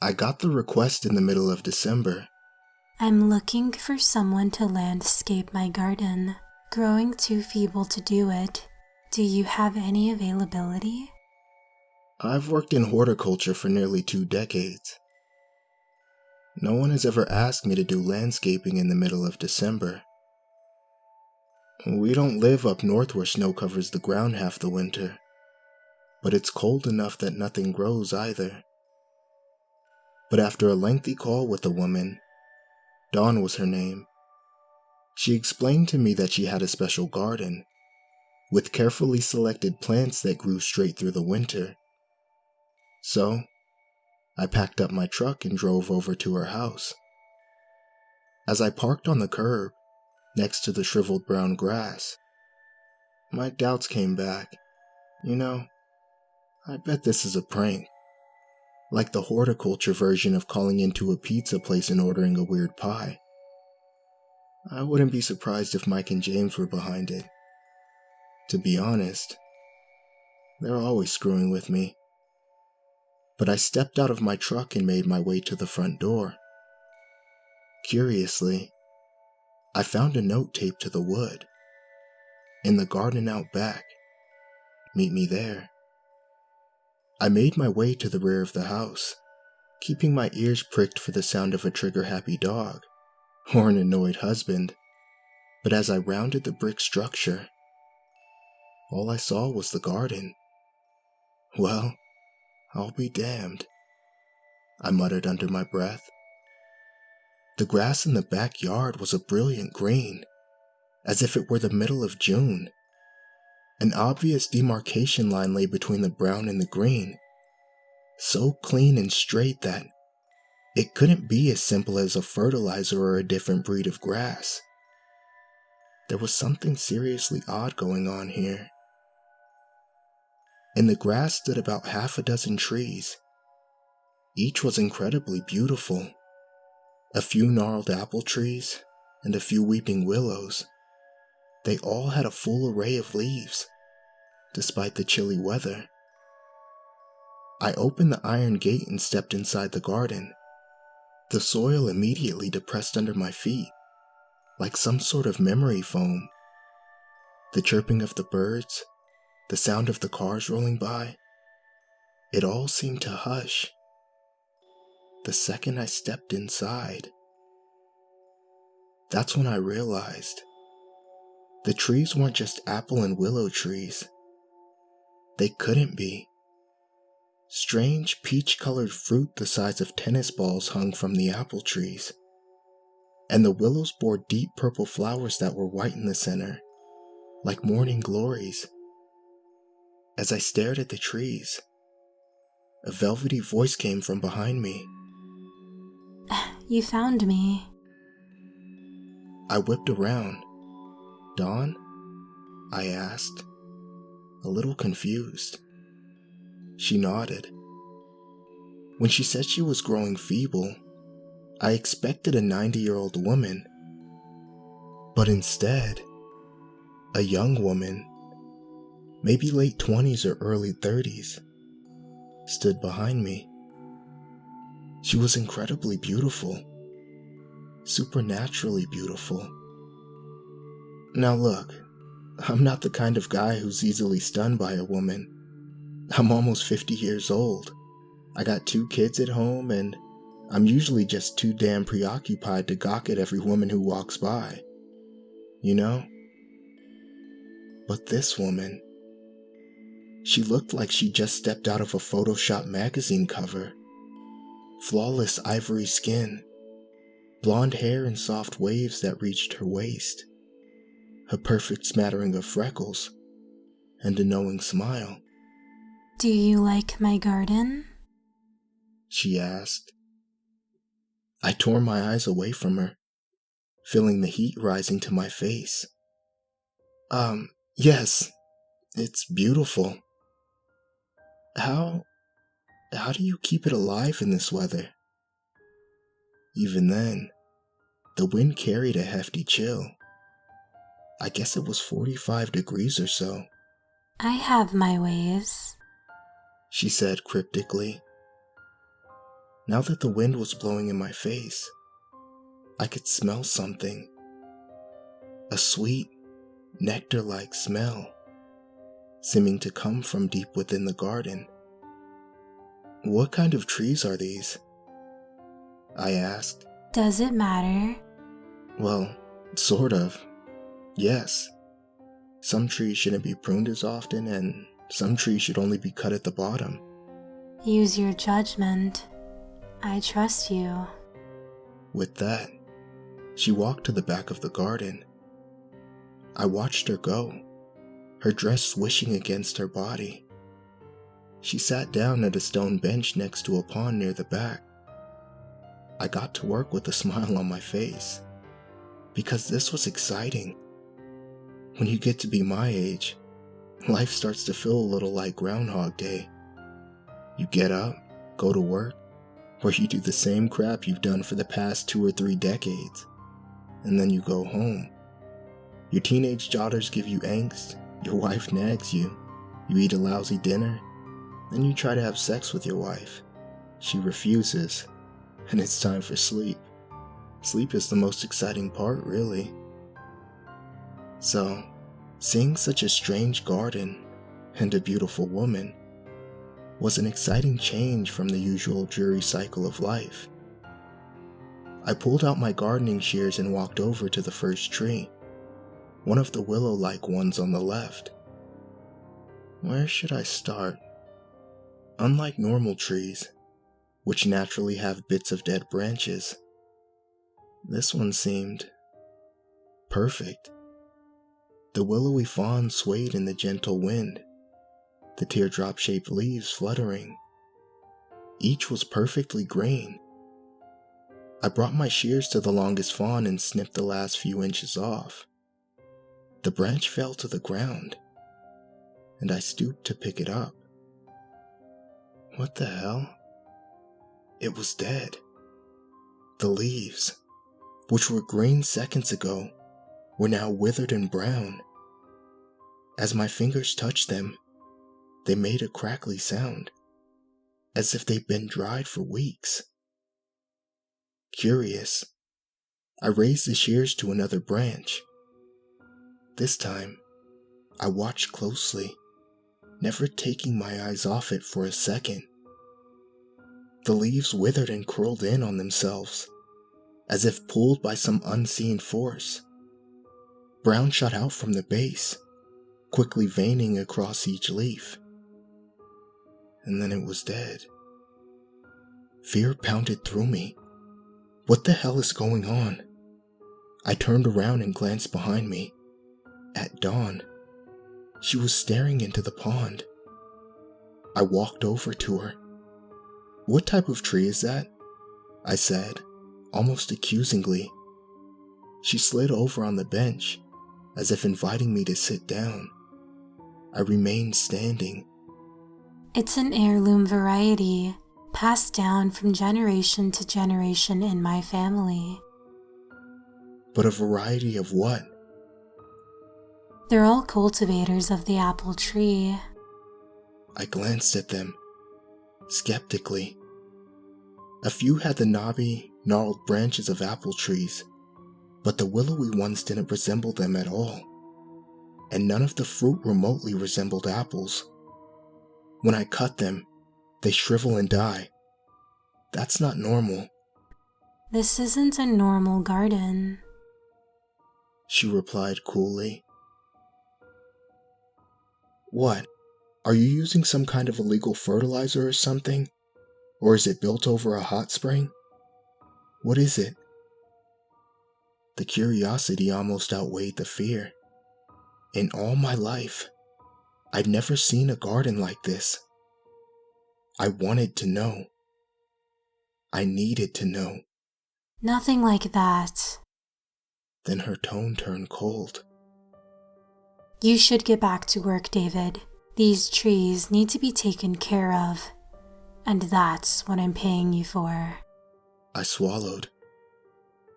I got the request in the middle of December. I'm looking for someone to landscape my garden. Growing too feeble to do it. Do you have any availability? I've worked in horticulture for nearly 2 decades. No one has ever asked me to do landscaping in the middle of December. We don't live up north where snow covers the ground half the winter, but it's cold enough that nothing grows either. But after a lengthy call with a woman, Dawn was her name, she explained to me that she had a special garden, with carefully selected plants that grew straight through the winter. So, I packed up my truck and drove over to her house. As I parked on the curb, next to the shriveled brown grass, my doubts came back. I bet this is a prank. Like the horticulture version of calling into a pizza place and ordering a weird pie. I wouldn't be surprised if Mike and James were behind it. To be honest, they're always screwing with me. But I stepped out of my truck and made my way to the front door. Curiously, I found a note taped to the wood. In the garden out back. Meet me there. I made my way to the rear of the house, keeping my ears pricked for the sound of a trigger-happy dog, or an annoyed husband. But as I rounded the brick structure, all I saw was the garden. Well, I'll be damned, I muttered under my breath. The grass in the backyard was a brilliant green, as if it were the middle of June. An obvious demarcation line lay between the brown and the green, so clean and straight that it couldn't be as simple as a fertilizer or a different breed of grass. There was something seriously odd going on here. In the grass stood about half a dozen trees. Each was incredibly beautiful. A few gnarled apple trees and a few weeping willows. They all had a full array of leaves, despite the chilly weather. I opened the iron gate and stepped inside the garden. The soil immediately depressed under my feet, like some sort of memory foam. The chirping of the birds, the sound of the cars rolling by, it all seemed to hush. The second I stepped inside, that's when I realized the trees weren't just apple and willow trees. They couldn't be. Strange peach-colored fruit the size of tennis balls hung from the apple trees, and the willows bore deep purple flowers that were white in the center, like morning glories. As I stared at the trees, a velvety voice came from behind me. You found me. I whipped around. Dawn? I asked, a little confused. She nodded. When she said she was growing feeble, I expected a 90-year-old woman. But instead, a young woman, maybe late 20s or early 30s, stood behind me. She was incredibly beautiful, supernaturally beautiful. Now look, I'm not the kind of guy who's easily stunned by a woman. I'm almost 50 years old. I got 2 kids at home, and I'm usually just too damn preoccupied to gawk at every woman who walks by. You know? But this woman, she looked like she just stepped out of a Photoshop magazine cover. Flawless ivory skin, blonde hair in soft waves that reached her waist, a perfect smattering of freckles, and a knowing smile. Do you like my garden? She asked. I tore my eyes away from her, feeling the heat rising to my face. Yes, it's beautiful. How do you keep it alive in this weather? Even then, the wind carried a hefty chill. I guess it was 45 degrees or so. I have my ways, She said cryptically. Now that the wind was blowing in my face, I could smell something. A sweet, nectar-like smell, seeming to come from deep within the garden. "What kind of trees are these?" I asked. Does it matter? "Well, sort of. Yes. Some trees shouldn't be pruned as often, and some trees should only be cut at the bottom." Use your judgment. I trust you. With that, she walked to the back of the garden. I watched her go, her dress swishing against her body. She sat down at a stone bench next to a pond near the back. I got to work with a smile on my face, because this was exciting. When you get to be my age, life starts to feel a little like Groundhog Day. You get up, go to work, or you do the same crap you've done for the past 2 or 3 decades, and then you go home. Your teenage daughters give you angst, your wife nags you, you eat a lousy dinner, then you try to have sex with your wife. She refuses, and it's time for sleep. Sleep is the most exciting part, really. So, seeing such a strange garden and a beautiful woman was an exciting change from the usual dreary cycle of life. I pulled out my gardening shears and walked over to the first tree, one of the willow-like ones on the left. Where should I start? Unlike normal trees, which naturally have bits of dead branches, this one seemed perfect. The willowy fronds swayed in the gentle wind, the teardrop-shaped leaves fluttering. Each was perfectly green. I brought my shears to the longest frond and snipped the last few inches off. The branch fell to the ground, and I stooped to pick it up. What the hell? It was dead. The leaves, which were green seconds ago, were now withered and brown. As my fingers touched them, they made a crackly sound, as if they'd been dried for weeks. Curious, I raised the shears to another branch. This time, I watched closely, never taking my eyes off it for a second. The leaves withered and curled in on themselves, as if pulled by some unseen force. Brown shot out from the base, quickly veining across each leaf. And then it was dead. Fear pounded through me. What the hell is going on? I turned around and glanced behind me. At Dawn, she was staring into the pond. I walked over to her. "What type of tree is that?" I said, almost accusingly. She slid over on the bench, as if inviting me to sit down. I remained standing. It's an heirloom variety, passed down from generation to generation in my family. "But a variety of what?" They're all cultivators of the apple tree. I glanced at them, skeptically. A few had the knobby, gnarled branches of apple trees, but the willowy ones didn't resemble them at all, and none of the fruit remotely resembled apples. When I cut them, they shrivel and die. That's not normal, This isn't a normal garden. she replied coolly. "What? Are you using some kind of illegal fertilizer or something? Or is it built over a hot spring? What is it?" The curiosity almost outweighed the fear. In all my life, I'd never seen a garden like this. I wanted to know. I needed to know. Nothing like that. Then her tone turned cold. You should get back to work, David. These trees need to be taken care of. And that's what I'm paying you for. I swallowed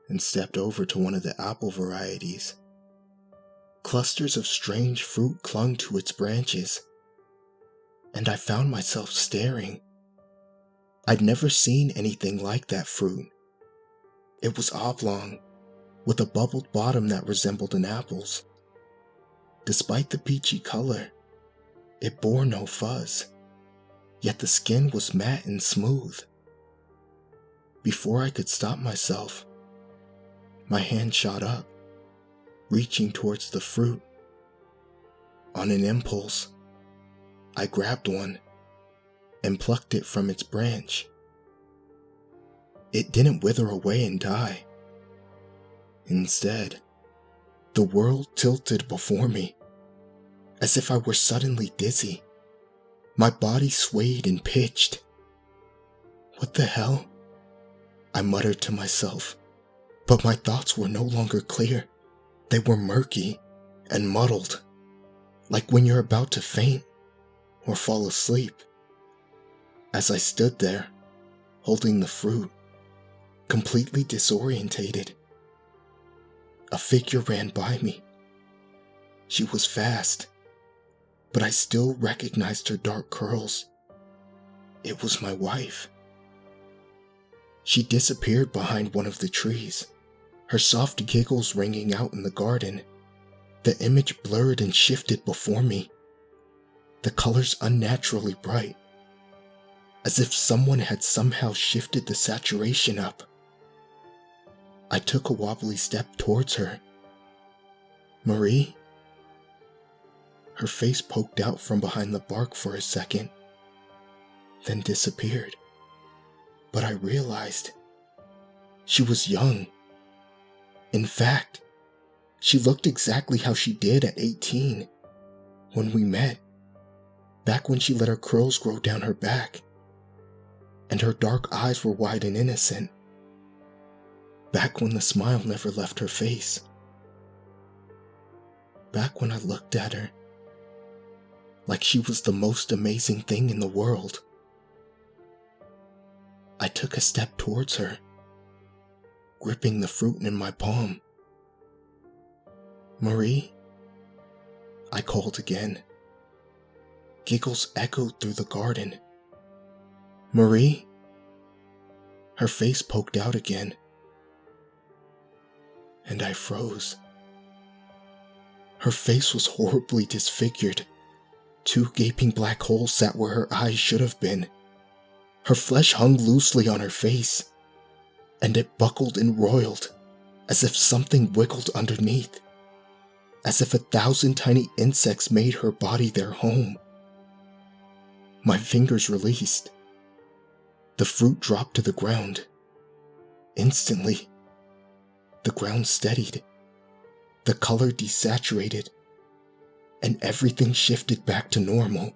and stepped over to one of the apple varieties. Clusters of strange fruit clung to its branches, and I found myself staring. I'd never seen anything like that fruit. It was oblong, with a bubbled bottom that resembled an apple's. Despite the peachy color, it bore no fuzz, yet the skin was matte and smooth. Before I could stop myself, my hand shot up, reaching towards the fruit. On an impulse, I grabbed one and plucked it from its branch. It didn't wither away and die. Instead, the world tilted before me, as if I were suddenly dizzy. My body swayed and pitched. What the hell? I muttered to myself, but my thoughts were no longer clear. They were murky and muddled, like when you're about to faint or fall asleep. As I stood there, holding the fruit, completely disorientated, a figure ran by me. She was fast, but I still recognized her dark curls. It was my wife. She disappeared behind one of the trees, her soft giggles ringing out in the garden. The image blurred and shifted before me, the colors unnaturally bright, as if someone had somehow shifted the saturation up. I took a wobbly step towards her. Marie? Her face poked out from behind the bark for a second, then disappeared. But I realized she was young. In fact, she looked exactly how she did at 18 when we met, back when she let her curls grow down her back, and her dark eyes were wide and innocent, back when the smile never left her face, back when I looked at her like she was the most amazing thing in the world. I took a step towards her, gripping the fruit in my palm. Marie? I called again. Giggles echoed through the garden. Marie? Her face poked out again, and I froze. Her face was horribly disfigured. 2 gaping black holes sat where her eyes should have been. Her flesh hung loosely on her face, and it buckled and roiled, as if something wiggled underneath, as if 1,000 tiny insects made her body their home. My fingers released. The fruit dropped to the ground. Instantly, the ground steadied, the color desaturated, and everything shifted back to normal.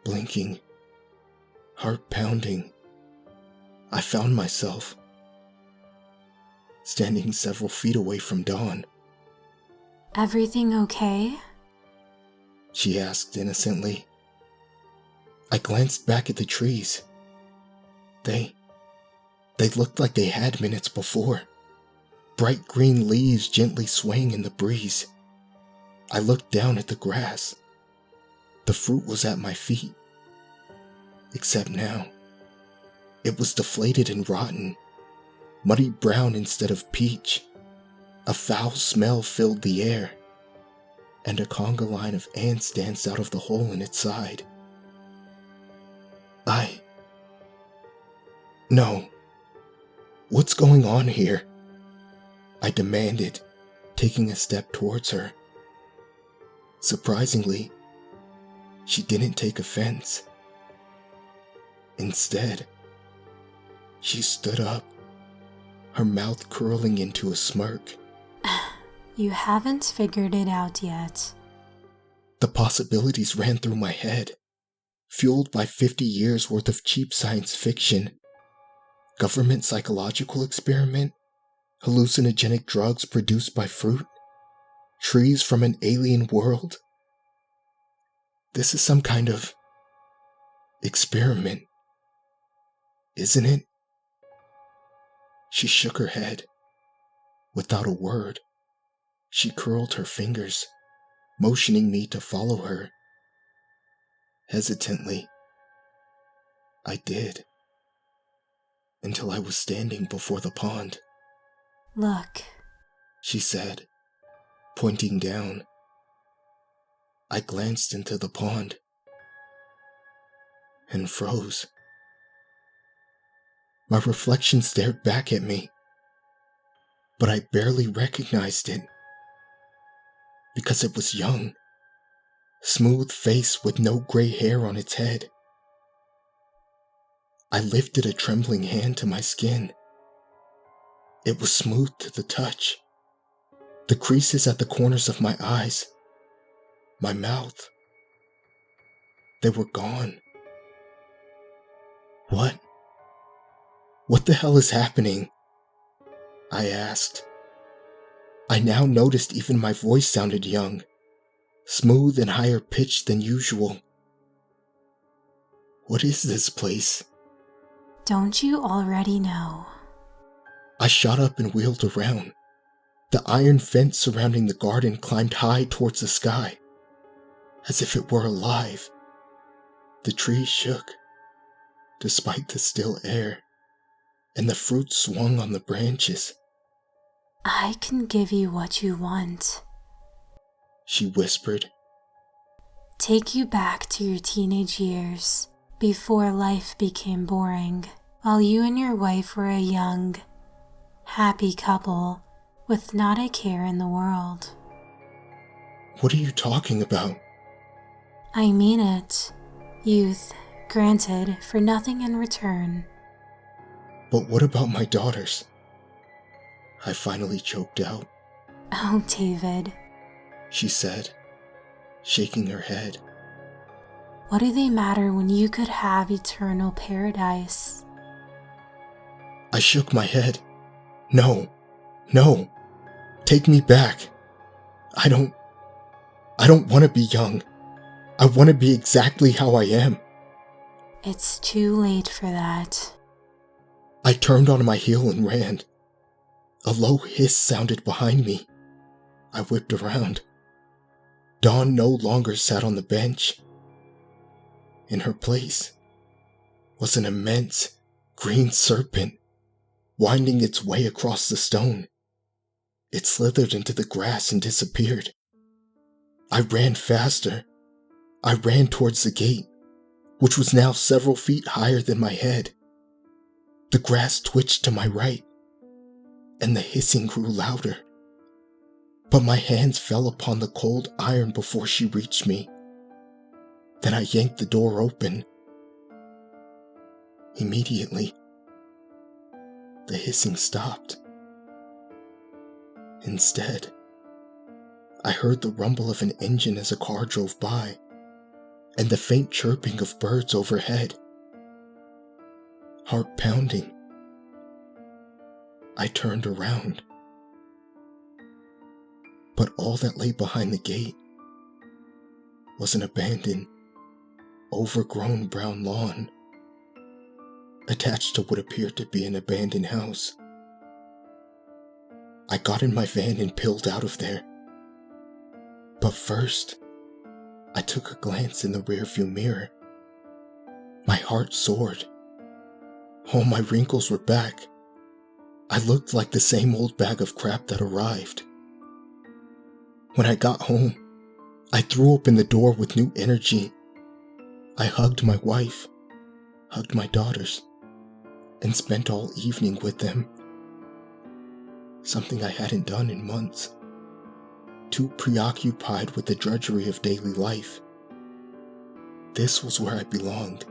Blinking, heart pounding, I found myself standing several feet away from Dawn. Everything okay? She asked innocently. I glanced back at the trees. They looked like they had minutes before. Bright green leaves gently swaying in the breeze. I looked down at the grass. The fruit was at my feet. Except now, it was deflated and rotten, muddy brown instead of peach. A foul smell filled the air, and a conga line of ants danced out of the hole in its side. No. What's going on here? I demanded, taking a step towards her. Surprisingly, she didn't take offense. Instead, she stood up, her mouth curling into a smirk. You haven't figured it out yet. The possibilities ran through my head, fueled by 50 years worth of cheap science fiction. Government psychological experiment, hallucinogenic drugs produced by fruit, trees from an alien world. This is some kind of experiment, isn't it? She shook her head. Without a word, she curled her fingers, motioning me to follow her. Hesitantly, I did. Until I was standing before the pond. Look, She said, pointing down. I glanced into the pond and froze. My reflection stared back at me, but I barely recognized it because it was young, smooth face with no gray hair on its head. I lifted a trembling hand to my skin. It was smooth to the touch. The creases at the corners of my eyes, my mouth, they were gone. What? What the hell is happening? I asked. I now noticed even my voice sounded young, smooth and higher pitched than usual. What is this place? don't you already know? I shot up and wheeled around. The iron fence surrounding the garden climbed high towards the sky, as if it were alive. The trees shook, despite the still air, and the fruit swung on the branches. I can give you what you want. She whispered. Take you back to your teenage years, before life became boring, while you and your wife were a young, happy couple with not a care in the world. What are you talking about? I mean it. Youth, granted, for nothing in return. But what about my daughters? I finally choked out. Oh, David. She said, shaking her head. What do they matter when you could have eternal paradise? I shook my head. No. Take me back. I don't want to be young. I want to be exactly how I am. It's too late for that. I turned on my heel and ran. A low hiss sounded behind me. I whipped around. Dawn no longer sat on the bench. In her place was an immense green serpent winding its way across the stone. It slithered into the grass and disappeared. I ran faster. I ran towards the gate, which was now several feet higher than my head. The grass twitched to my right, and the hissing grew louder. But my hands fell upon the cold iron before she reached me. Then I yanked the door open. Immediately, the hissing stopped. Instead, I heard the rumble of an engine as a car drove by, and the faint chirping of birds overhead. Heart pounding, I turned around. But all that lay behind the gate was an abandoned, overgrown brown lawn attached to what appeared to be an abandoned house. I got in my van and peeled out of there. But first, I took a glance in the rearview mirror. My heart soared. All my wrinkles were back. I looked like the same old bag of crap that arrived. When I got home, I threw open the door with new energy. I hugged my wife, hugged my daughters, and spent all evening with them. Something I hadn't done in months. Too preoccupied with the drudgery of daily life. This was where I belonged.